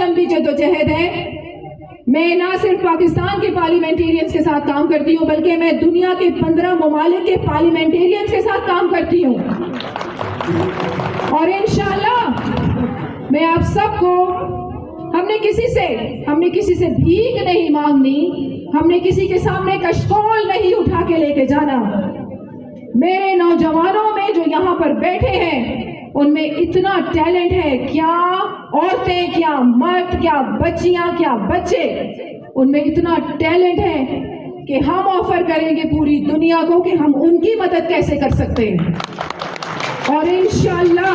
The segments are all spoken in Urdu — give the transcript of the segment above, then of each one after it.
لمبی جدوجہد ہے. میں نہ صرف پاکستان کے پارلیمنٹیرینز کے ساتھ کام کرتی ہوں بلکہ میں دنیا کے 15 ممالک کے پارلیمنٹیرینز کے ساتھ کام کرتی ہوں. اور انشاءاللہ میں آپ سب کو ہم نے کسی سے بھیک نہیں مانگنی, ہم نے کسی کے سامنے کشکول نہیں اٹھا کے لے کے جانا. میرے نوجوانوں میں جو یہاں پر بیٹھے ہیں ان میں اتنا ٹیلنٹ ہے, کیا عورتیں, کیا مرد, کیا بچیاں, کیا بچے, ان میں اتنا ٹیلنٹ ہے کہ ہم آفر کریں گے پوری دنیا کو کہ ہم ان کی مدد کیسے کر سکتے ہیں. اور انشاءاللہ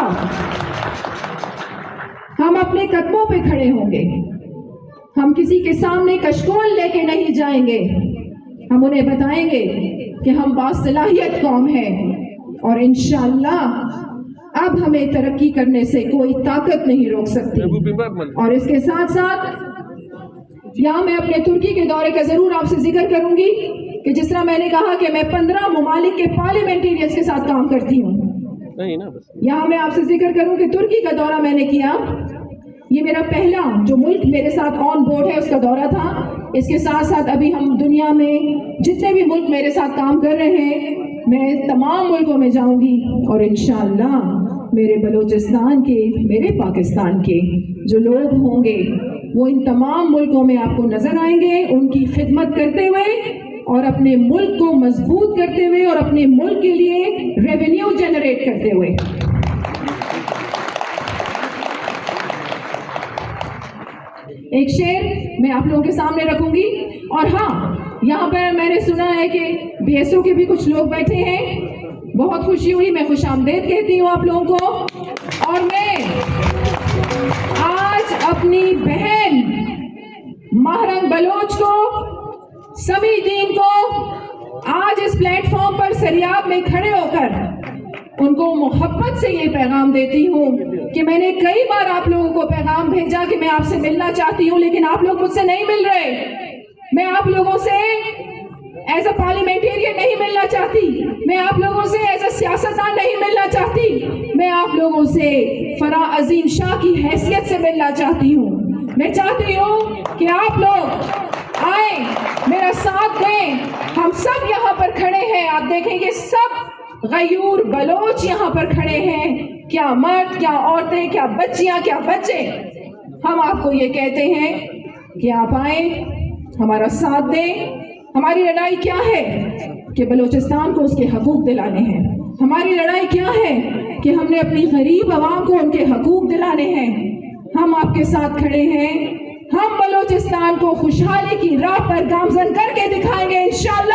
ہم اپنے قدموں پہ کھڑے ہوں گے. ہم کسی کے سامنے کشکول لے کے نہیں جائیں گے, ہم انہیں بتائیں گے کہ ہم باصلاحیت قوم ہے اور انشاءاللہ اب ہمیں ترقی کرنے سے کوئی طاقت نہیں روک سکتی. اور اس کے ساتھ ساتھ یہاں میں اپنے ترکی کے دورے کا ضرور آپ سے ذکر کروں گی کہ جس طرح میں نے کہا کہ میں 15 ممالک کے پارلیمنٹیرینز کے ساتھ کام کرتی ہوں. یہاں میں آپ سے ذکر کروں کہ ترکی کا دورہ میں نے کیا. یہ میرا پہلا جو ملک میرے ساتھ آن بورڈ ہے اس کا دورہ تھا. اس کے ساتھ ساتھ ابھی ہم دنیا میں جتنے بھی ملک میرے ساتھ کام کر رہے ہیں میں تمام ملکوں میں جاؤں گی اور انشاءاللہ میرے بلوچستان کے, میرے پاکستان کے جو لوگ ہوں گے وہ ان تمام ملکوں میں آپ کو نظر آئیں گے, ان کی خدمت کرتے ہوئے اور اپنے ملک کو مضبوط کرتے ہوئے اور اپنے ملک کے لیے ریونیو جنریٹ کرتے ہوئے. ایک شعر میں آپ لوگوں کے سامنے رکھوں گی. اور ہاں, یہاں پر میں نے سنا ہے کہ بی ایس او کے بھی کچھ لوگ بیٹھے ہیں. بہت خوشی ہوئی, میں خوش آمدید کہتی ہوں آپ لوگوں کو. اور میں آج اپنی بہن ماہرنگ بلوچ کو, سمیع دین کو آج اس پلیٹ فارم پر سریاب میں کھڑے ہو کر ان کو محبت سے یہ پیغام دیتی ہوں کہ میں نے کئی بار آپ لوگوں کو پیغام بھیجا کہ میں آپ سے ملنا چاہتی ہوں لیکن آپ لوگ مجھ سے نہیں مل رہے. میں آپ لوگوں سے ایز اے پارلیمنٹیرین نہیں ملنا چاہتی, میں آپ لوگوں سے ایز اے سیاستدان نہیں ملنا چاہتی, میں آپ لوگوں سے فرح عظیم شاہ کی حیثیت سے ملنا چاہتی ہوں. میں چاہتی ہوں کہ آپ لوگ آئیں, میرا ساتھ دیں. ہم سب یہاں پر کھڑے ہیں, آپ دیکھیں گے سب غیور بلوچ یہاں پر کھڑے ہیں, کیا مرد, کیا عورتیں, کیا بچیاں, کیا بچے. ہم آپ کو یہ کہتے ہیں کہ آپ آئیں, ہمارا ساتھ دیں. ہماری لڑائی کیا ہے کہ بلوچستان کو اس کے حقوق دلانے ہیں. ہماری لڑائی کیا ہے کہ ہم نے اپنی غریب عوام کو ان کے حقوق دلانے ہیں. ہم آپ کے ساتھ کھڑے ہیں. ہم بلوچستان کو خوشحالی کی راہ پر گامزن کر کے دکھائیں گے انشاءاللہ.